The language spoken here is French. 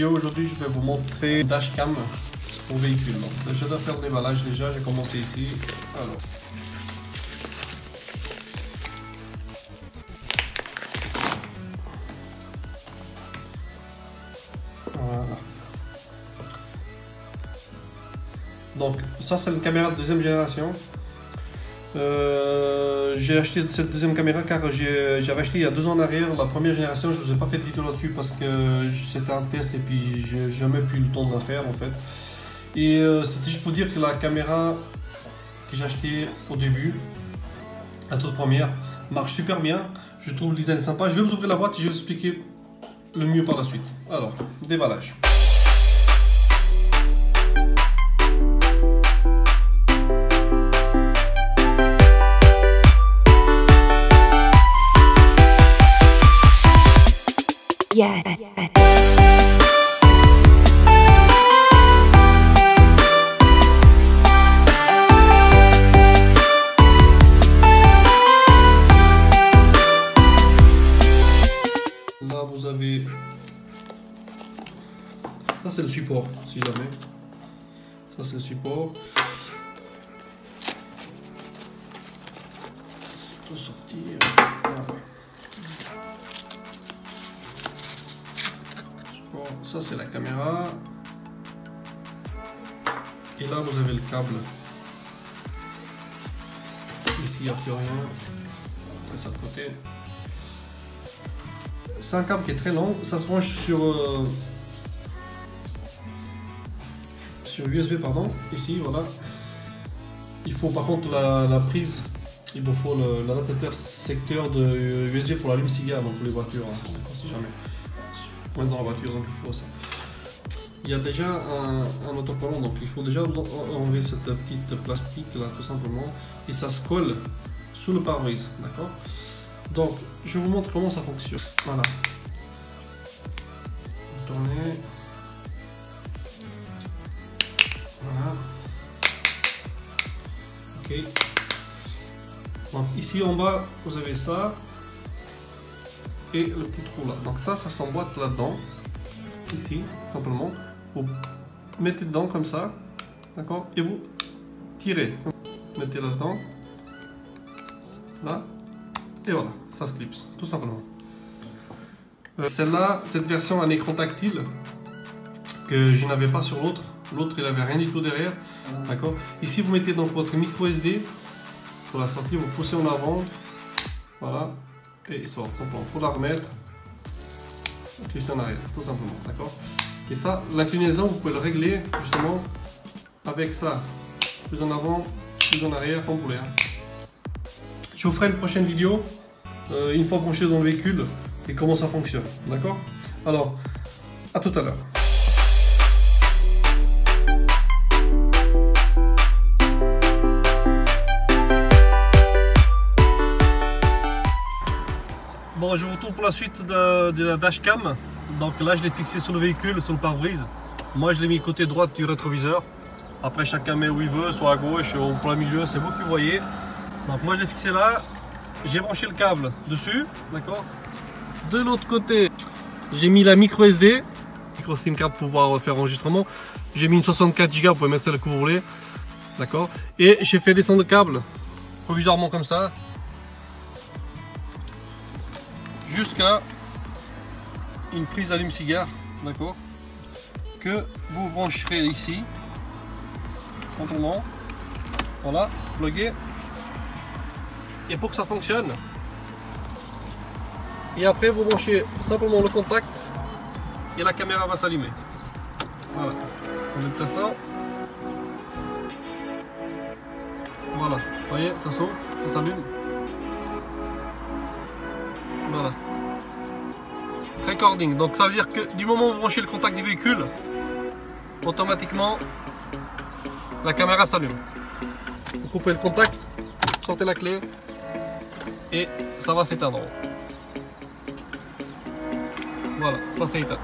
vidéo aujourd'hui, je vais vous montrer dashcam au véhicule. Donc, je dois faire le déballage déjà, j'ai commencé ici. Alors. Voilà. Donc ça c'est une caméra de deuxième génération. J'ai acheté cette deuxième caméra car j'avais acheté il y a 2 ans en arrière la première génération. Je ne vous ai pas fait de vidéo là-dessus parce que c'était un test et puis j'ai jamais eu le temps de la faire en fait. Et c'était juste pour dire que la caméra que j'ai achetée au début, la toute première, marche super bien. Je trouve le design sympa. Je vais vous ouvrir la boîte et je vais vous expliquer le mieux par la suite. Alors, déballage. Yeah. Là vous avez, ça c'est le support si jamais, ça c'est le support, tout sortir, voilà. Ça c'est la caméra, et là vous avez le câble, ici il n'y a plus rien, on met ça de côté. C'est un câble qui est très long, ça se branche sur USB pardon, ici voilà. Il faut par contre la prise, il vous faut l'adaptateur secteur de USB pour l'allume-cigare dans toutes les voitures, hein, si jamais. Pour être dans la voiture, donc il faut ça. Il y a déjà un autocollant, donc il faut déjà enlever cette petite plastique là tout simplement, et ça se colle sous le pare-brise, d'accord? Donc, je vous montre comment ça fonctionne. Voilà. Tournez. Voilà. Ok. Donc, ici en bas, vous avez ça. Et le petit trou là. Donc, ça s'emboîte là-dedans. Ici, simplement. Vous mettez dedans comme ça. D'accord? Et vous tirez. Mettez là-dedans. Là. Et voilà, ça se clipse, tout simplement. Celle-là, cette version a un écran tactile que je n'avais pas sur l'autre. L'autre, il n'avait rien du tout derrière. D'accord. Ici, vous mettez donc votre micro SD. Pour la sortir, vous poussez en avant. Voilà. Et il sort. Il faut la remettre. Clipser en arrière, tout simplement. D'accord. Et ça, l'inclinaison, vous pouvez le régler justement avec ça. Plus en avant, plus en arrière, comme vous voulez. Je vous ferai une prochaine vidéo, une fois branché dans le véhicule, et comment ça fonctionne, d'accord? Alors, à tout à l'heure. Bon, je vous retourne pour la suite de la dashcam. Donc là, je l'ai fixé sur le véhicule, sur le pare-brise. Moi, je l'ai mis côté droit du rétroviseur. Après, chacun met où il veut, soit à gauche ou en plein milieu, c'est vous qui voyez. Donc moi je l'ai fixé là, j'ai branché le câble dessus, d'accord. De l'autre côté, j'ai mis la micro SD, micro SIM card pour pouvoir faire enregistrement. J'ai mis une 64 Go, vous pouvez mettre celle que vous voulez, d'accord. Et j'ai fait descendre le câble provisoirement comme ça, jusqu'à une prise allume-cigare, d'accord, que vous brancherez ici, contournant, voilà, plugué. Et pour que ça fonctionne, et après vous branchez simplement le contact et la caméra va s'allumer. Voilà, on met le ça. Voilà, vous voyez, ça saute, ça s'allume. Voilà. Recording, donc ça veut dire que du moment où vous branchez le contact du véhicule, automatiquement la caméra s'allume. Vous coupez le contact, sortez la clé. Et ça va s'éteindre. Voilà, ça c'est éteint.